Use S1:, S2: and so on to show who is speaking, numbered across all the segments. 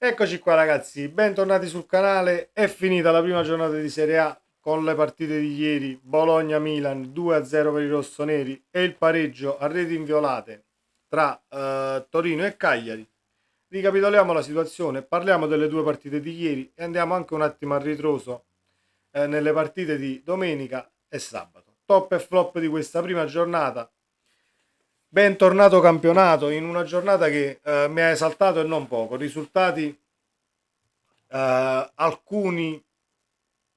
S1: Eccoci qua ragazzi, bentornati sul canale. È finita la prima giornata di Serie A con le partite di ieri, Bologna-Milan 2-0 per i rossoneri e il pareggio a reti inviolate tra Torino e Cagliari. Ricapitoliamo la situazione, parliamo delle due partite di ieri e andiamo anche un attimo a ritroso nelle partite di domenica e sabato. Top e flop di questa prima giornata. Bentornato campionato in una giornata che mi ha esaltato e non poco. Risultati alcuni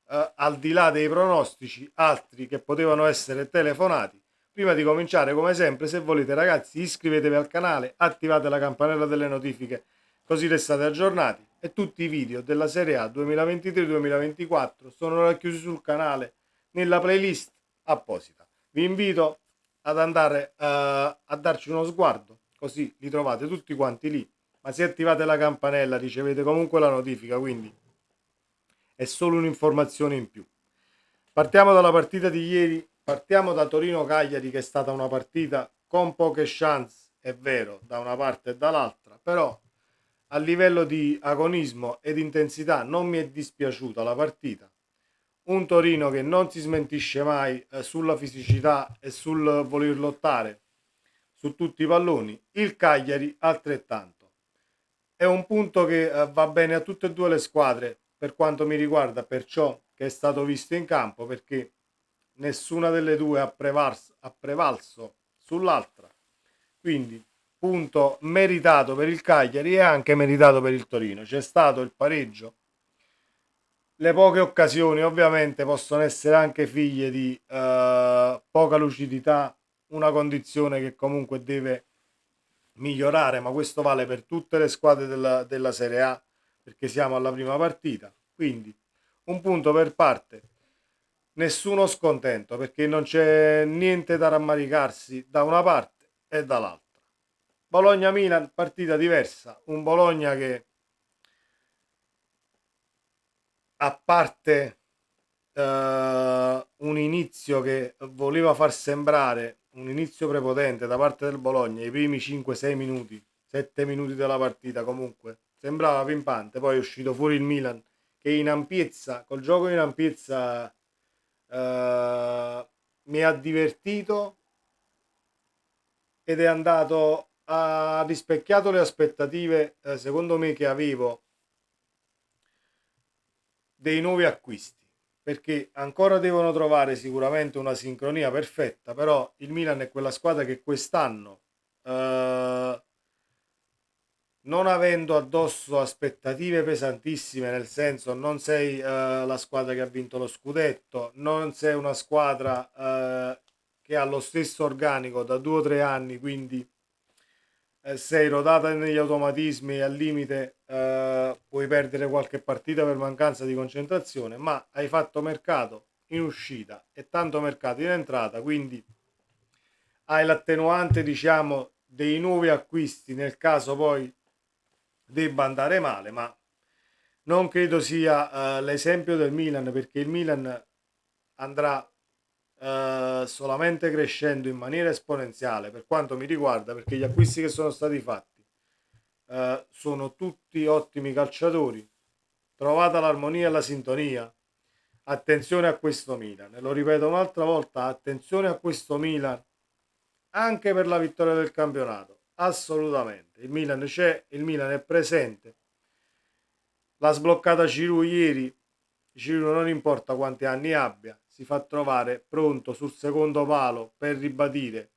S1: al di là dei pronostici, altri che potevano essere telefonati. Prima di cominciare, come sempre, se volete ragazzi, iscrivetevi al canale, attivate la campanella delle notifiche, così restate aggiornati. E tutti i video della Serie A 2023-2024 sono racchiusi sul canale nella playlist apposita. Vi invito ad andare a darci uno sguardo, così li trovate tutti quanti lì. Ma se attivate la campanella ricevete comunque la notifica, quindi è solo un'informazione in più. Partiamo dalla partita di ieri, partiamo da Torino-Cagliari, che è stata una partita con poche chance, è vero, da una parte e dall'altra, però a livello di agonismo ed intensità non mi è dispiaciuta la partita. Un Torino che non si smentisce mai sulla fisicità e sul voler lottare su tutti i palloni, il Cagliari altrettanto. È un punto che va bene a tutte e due le squadre per quanto mi riguarda, perciò che è stato visto in campo, perché nessuna delle due ha prevalso sull'altra. Quindi punto meritato per il Cagliari e anche meritato per il Torino. C'è stato il pareggio. Le poche occasioni ovviamente possono essere anche figlie di poca lucidità, una condizione che comunque deve migliorare, ma questo vale per tutte le squadre della Serie A, perché siamo alla prima partita. Quindi un punto per parte, nessuno scontento, perché non c'è niente da rammaricarsi da una parte e dall'altra. Bologna-Milan, partita diversa, un Bologna che a parte un inizio che voleva far sembrare un inizio prepotente da parte del Bologna, i primi 5-6 minuti, 7 minuti della partita comunque, sembrava pimpante, poi è uscito fuori il Milan che in ampiezza, col gioco in ampiezza mi ha divertito ed è andato ha rispecchiato le aspettative secondo me che avevo dei nuovi acquisti, perché ancora devono trovare sicuramente una sincronia perfetta, però il Milan è quella squadra che quest'anno eh, non avendo addosso aspettative pesantissime, nel senso non sei la squadra che ha vinto lo scudetto, non sei una squadra che ha lo stesso organico da 2 o 3 anni, quindi sei rodata negli automatismi e al limite puoi perdere qualche partita per mancanza di concentrazione, ma hai fatto mercato in uscita e tanto mercato in entrata, quindi hai l'attenuante, diciamo, dei nuovi acquisti nel caso poi debba andare male, ma non credo sia l'esempio del Milan, perché il Milan andrà solamente crescendo in maniera esponenziale per quanto mi riguarda, perché gli acquisti che sono stati fatti sono tutti ottimi calciatori. Trovata l'armonia e la sintonia, attenzione a questo Milan, e lo ripeto un'altra volta, attenzione a questo Milan anche per la vittoria del campionato, assolutamente. Il Milan c'è, il Milan è presente. L'ha sbloccata Giroud ieri. Giroud non importa quanti anni abbia, si fa trovare pronto sul secondo palo per ribadire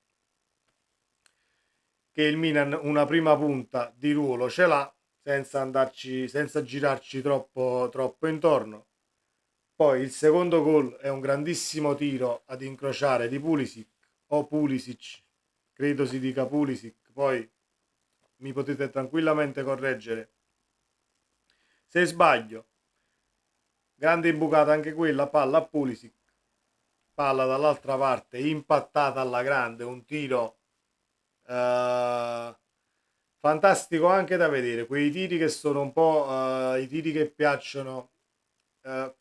S1: che il Milan una prima punta di ruolo ce l'ha, senza andarci, senza girarci troppo intorno. Poi il secondo gol è un grandissimo tiro ad incrociare di Pulisic o Pulisic, credo si dica Pulisic, poi mi potete tranquillamente correggere se sbaglio. Grande imbucata anche quella, palla a Pulisic, palla dall'altra parte, impattata alla grande, un tiro fantastico anche da vedere, quei tiri che sono un po' i tiri che piacciono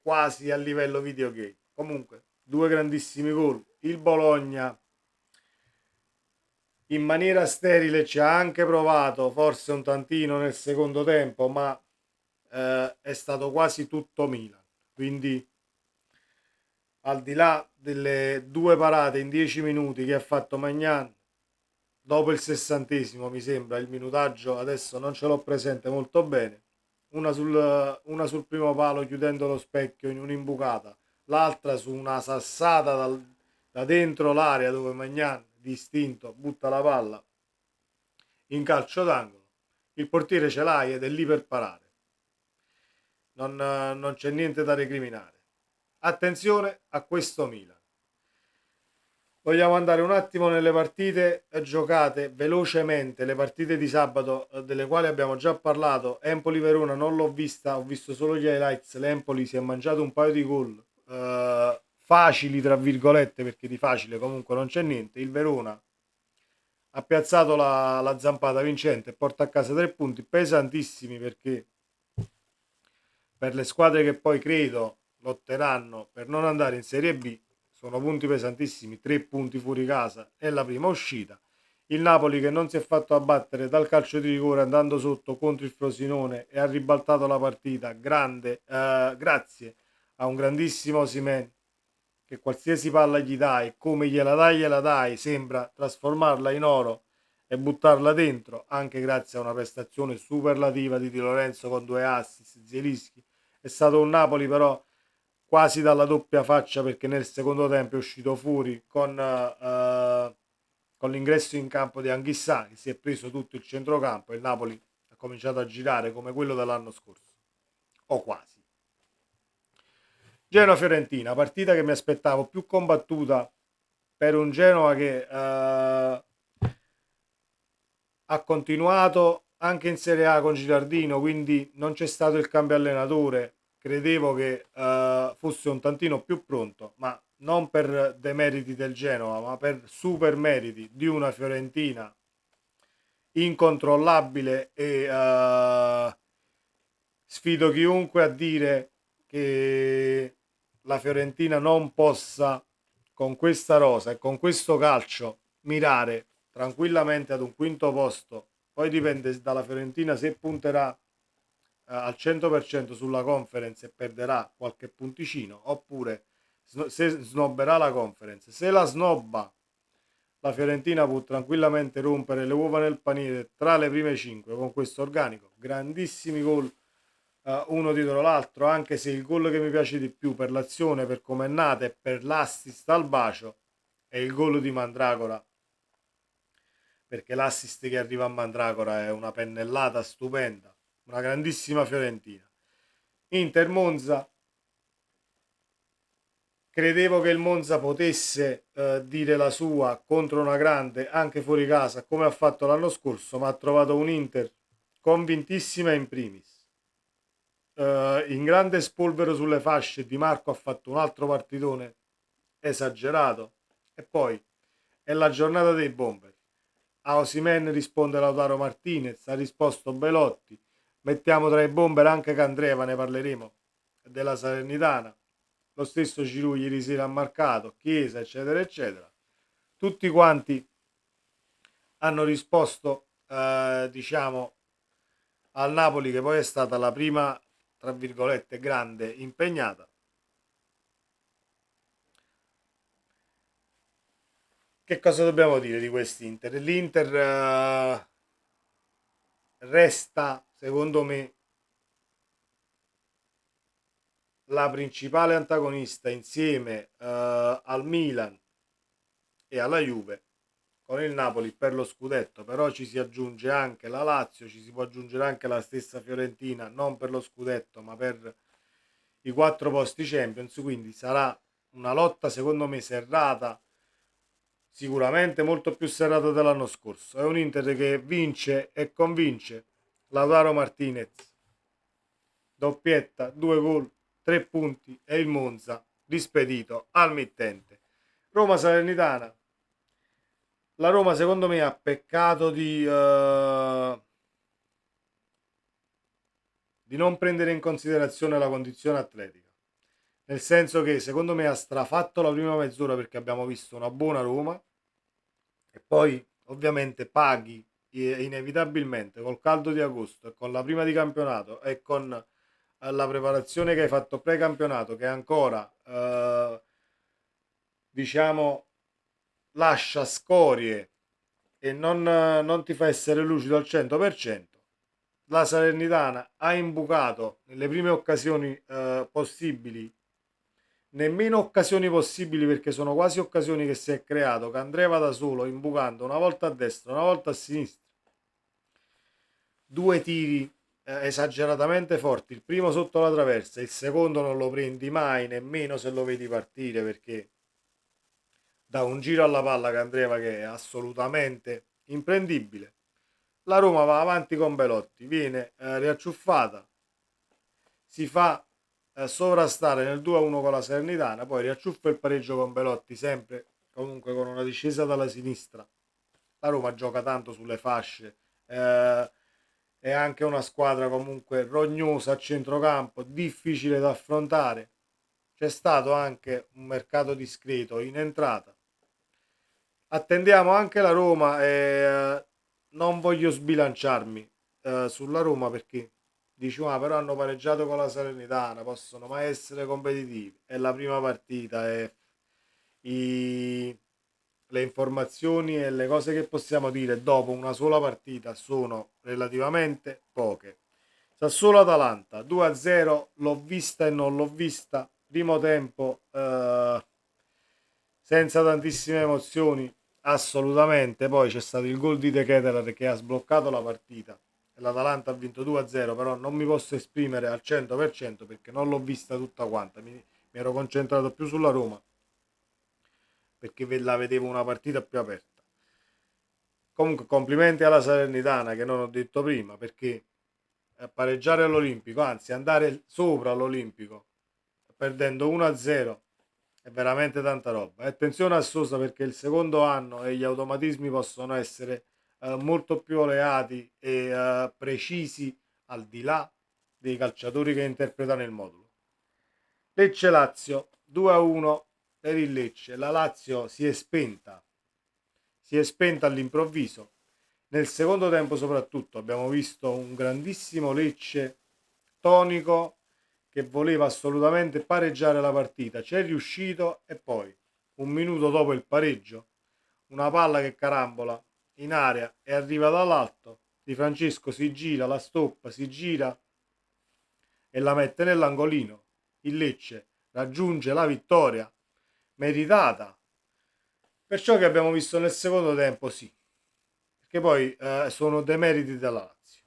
S1: quasi a livello videogame. Comunque, due grandissimi gol. Il Bologna in maniera sterile ci ha anche provato, forse un tantino nel secondo tempo, ma è stato quasi tutto Milan. Quindi al di là delle due parate in 10 minuti che ha fatto Maignan, dopo il 60° mi sembra, il minutaggio adesso non ce l'ho presente molto bene, una sul primo palo chiudendo lo specchio in un'imbucata, l'altra su una sassata da dentro l'area dove Maignan distinto butta la palla in calcio d'angolo, il portiere ce l'hai ed è lì per parare, non c'è niente da recriminare. Attenzione a questo Milan. Vogliamo andare un attimo nelle partite giocate velocemente, le partite di sabato delle quali abbiamo già parlato. Empoli-Verona non l'ho vista, ho visto solo gli highlights. L'Empoli si è mangiato un paio di gol facili, tra virgolette, perché di facile comunque non c'è niente. Il Verona ha piazzato la zampata vincente e porta a casa 3 punti pesantissimi, perché per le squadre che poi credo lotteranno per non andare in Serie B sono punti pesantissimi, 3 punti fuori casa è la prima uscita. Il Napoli che non si è fatto abbattere dal calcio di rigore andando sotto contro il Frosinone e ha ribaltato la partita, grande, grazie a un grandissimo Osimhen che qualsiasi palla gli dai, come gliela dai, sembra trasformarla in oro e buttarla dentro, anche grazie a una prestazione superlativa di Di Lorenzo con 2 assist, Zielinski. È stato un Napoli però quasi dalla doppia faccia, perché nel secondo tempo è uscito fuori con l'ingresso in campo di Anghissà, che si è preso tutto il centrocampo e il Napoli ha cominciato a girare come quello dell'anno scorso, o quasi. Genoa-Fiorentina, partita che mi aspettavo più combattuta per un Genoa che ha continuato anche in Serie A con Girardino, quindi non c'è stato il cambio allenatore. Credevo che fosse un tantino più pronto, ma non per demeriti del Genoa, ma per super meriti di una Fiorentina incontrollabile e sfido chiunque a dire che la Fiorentina non possa con questa rosa e con questo calcio mirare tranquillamente ad un quinto posto. Poi dipende dalla Fiorentina se punterà al 100% sulla conference e perderà qualche punticino, oppure se snobberà la conference. Se la snobba, la Fiorentina può tranquillamente rompere le uova nel paniere tra le prime 5 con questo organico. Grandissimi gol, uno dietro l'altro, anche se il gol che mi piace di più per l'azione, per come è nata e per l'assist al bacio è il gol di Mandragora, perché l'assist che arriva a Mandragora è una pennellata stupenda, una grandissima Fiorentina. Inter Monza, credevo che il Monza potesse dire la sua contro una grande anche fuori casa come ha fatto l'anno scorso, ma ha trovato un Inter convintissima in primis, in grande spolvero sulle fasce. Di Marco ha fatto un altro partitone esagerato, e poi è la giornata dei bomber. A Osimhen risponde Lautaro Martinez, ha risposto Belotti, mettiamo tra i bomber anche Candreva, ne parleremo, della Salernitana, lo stesso Giroud ieri sera ha marcato, Chiesa, eccetera eccetera. Tutti quanti hanno risposto diciamo al Napoli, che poi è stata la prima tra virgolette grande impegnata. Che cosa dobbiamo dire di quest'Inter? L'Inter resta secondo me la principale antagonista insieme al Milan e alla Juve con il Napoli per lo scudetto. Però ci si aggiunge anche la Lazio, ci si può aggiungere anche la stessa Fiorentina, non per lo scudetto ma per i 4 posti Champions, quindi sarà una lotta secondo me serrata, sicuramente molto più serrata dell'anno scorso. È un Inter che vince e convince. Lautaro Martinez, doppietta, 2 gol, 3 punti e il Monza rispedito al mittente. Roma Salernitana. La Roma secondo me ha peccato di non prendere in considerazione la condizione atletica, nel senso che secondo me ha strafatto la prima mezz'ora, perché abbiamo visto una buona Roma e poi ovviamente paghi inevitabilmente col caldo di agosto e con la prima di campionato e con alla preparazione che hai fatto pre-campionato, che ancora, diciamo, lascia scorie e non ti fa essere lucido al 100%, la Salernitana ha imbucato nelle prime occasioni possibili, nemmeno occasioni possibili perché sono quasi occasioni che si è creato, che Andrea da solo imbucando una volta a destra, una volta a sinistra, due tiri esageratamente forti, il primo sotto la traversa, il secondo non lo prendi mai, nemmeno se lo vedi partire perché dà un giro alla palla che Andrea che è assolutamente imprendibile. La Roma va avanti con Belotti, viene riacciuffata, si fa sovrastare nel 2-1 con la Salernitana, poi riacciuffa il pareggio con Belotti, sempre comunque con una discesa dalla sinistra. La Roma gioca tanto sulle fasce, è anche una squadra comunque rognosa a centrocampo, difficile da affrontare. C'è stato anche un mercato discreto in entrata. Attendiamo anche la Roma e non voglio sbilanciarmi sulla Roma perché dici ma però hanno pareggiato con la Salernitana, possono mai essere competitivi, è la prima partita e i- le informazioni e le cose che possiamo dire dopo una sola partita sono relativamente poche. Sassuolo-Atalanta 2-0, l'ho vista e non l'ho vista, primo tempo senza tantissime emozioni, assolutamente. Poi c'è stato il gol di De Ketelaere che ha sbloccato la partita e l'Atalanta ha vinto 2-0, però non mi posso esprimere al 100% perché non l'ho vista tutta quanta, mi ero concentrato più sulla Roma perché la vedevo una partita più aperta. Comunque complimenti alla Salernitana che non ho detto prima perché pareggiare all'Olimpico, anzi andare sopra all'Olimpico perdendo 1-0 è veramente tanta roba. E attenzione a Sosa perché il secondo anno e gli automatismi possono essere molto più oleati e precisi al di là dei calciatori che interpretano il modulo. Lecce-Lazio 2-1 per il Lecce. La Lazio si è spenta all'improvviso. Nel secondo tempo soprattutto abbiamo visto un grandissimo Lecce tonico che voleva assolutamente pareggiare la partita, ci è riuscito e poi un minuto dopo il pareggio una palla che carambola in aria e arriva dall'alto, Di Francesco si gira, la stoppa, si gira e la mette nell'angolino. Il Lecce raggiunge la vittoria meritata per ciò che abbiamo visto nel secondo tempo, sì, perché poi sono demeriti della Lazio,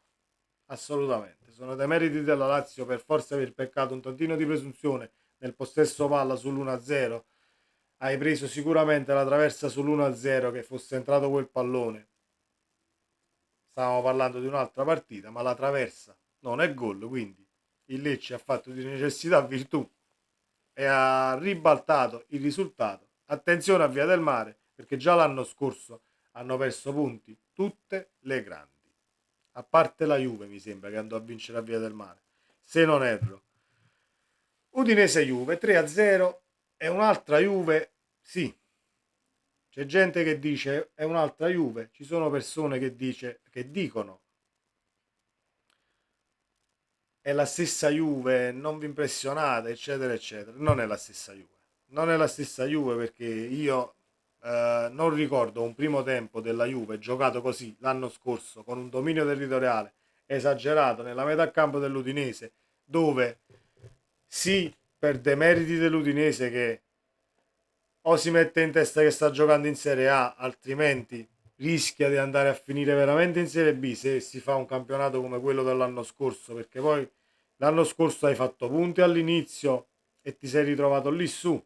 S1: assolutamente, sono demeriti della Lazio per forza aver peccato un tantino di presunzione nel possesso palla sull'1-0, hai preso sicuramente la traversa sull'1-0 che fosse entrato quel pallone, stavamo parlando di un'altra partita, ma la traversa non è gol, quindi il Lecce ha fatto di necessità virtù e ha ribaltato il risultato. Attenzione a Via del Mare perché già l'anno scorso hanno perso punti tutte le grandi, a parte la Juve mi sembra che andò a vincere a Via del Mare, se non erro. Udinese Juve 3-0 è un'altra Juve, sì, c'è gente che dice è un'altra Juve, ci sono persone che dicono è la stessa Juve, non vi impressionate, eccetera, eccetera. Non è la stessa Juve. Non è la stessa Juve perché io non ricordo un primo tempo della Juve giocato così l'anno scorso con un dominio territoriale esagerato nella metà campo dell'Udinese, dove sì, per demeriti dell'Udinese che o si mette in testa che sta giocando in Serie A, altrimenti rischia di andare a finire veramente in Serie B se si fa un campionato come quello dell'anno scorso, perché poi l'anno scorso hai fatto punti all'inizio e ti sei ritrovato lì su,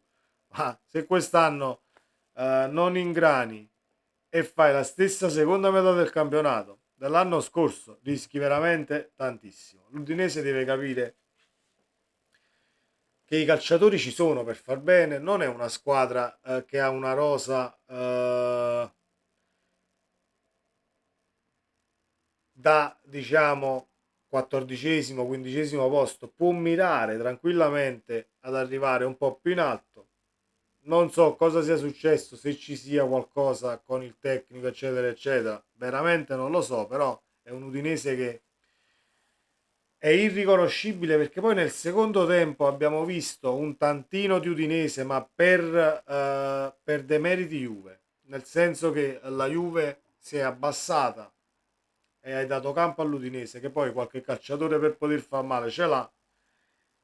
S1: ma se quest'anno non ingrani e fai la stessa seconda metà del campionato dell'anno scorso, rischi veramente tantissimo. L'Udinese deve capire che i calciatori ci sono per far bene, non è una squadra che ha una rosa da diciamo 14esimo, 15esimo posto, può mirare tranquillamente ad arrivare un po' più in alto. Non so cosa sia successo, se ci sia qualcosa con il tecnico, eccetera, eccetera. Veramente non lo so, però è un Udinese che è irriconoscibile perché poi nel secondo tempo abbiamo visto un tantino di Udinese, ma per demeriti Juve, nel senso che la Juve si è abbassata e hai dato campo all'Udinese, che poi qualche calciatore per poter far male ce l'ha.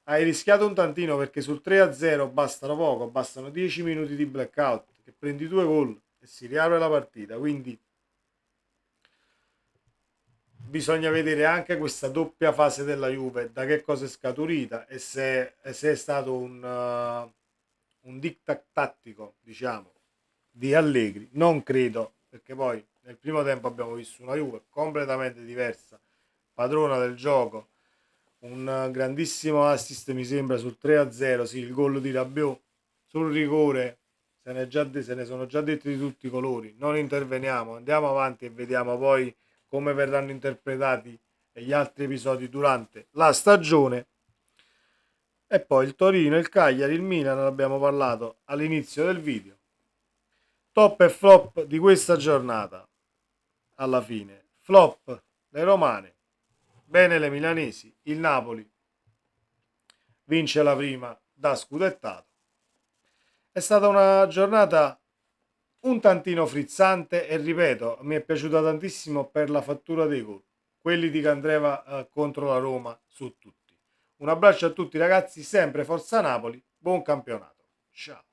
S1: Hai rischiato un tantino perché sul 3-0 bastano poco, bastano 10 minuti di blackout, che prendi due gol e si riapre la partita, quindi bisogna vedere anche questa doppia fase della Juve, da che cosa è scaturita e se è stato un diktat tattico, diciamo, di Allegri. Non credo, perché poi nel primo tempo abbiamo visto una Juve completamente diversa, padrona del gioco, un grandissimo assist mi sembra sul 3-0, sì, il gol di Rabiot, sul rigore se ne sono già detti di tutti i colori, non interveniamo, andiamo avanti e vediamo poi come verranno interpretati gli altri episodi durante la stagione. E poi il Torino, il Cagliari, il Milan, ne abbiamo parlato all'inizio del video. Top e flop di questa giornata. Alla fine, flop le romane, bene le milanesi, il Napoli vince la prima da scudettato. È stata una giornata un tantino frizzante e ripeto, mi è piaciuta tantissimo per la fattura dei gol, quelli di Candreva contro la Roma su tutti. Un abbraccio a tutti ragazzi, sempre Forza Napoli, buon campionato. Ciao.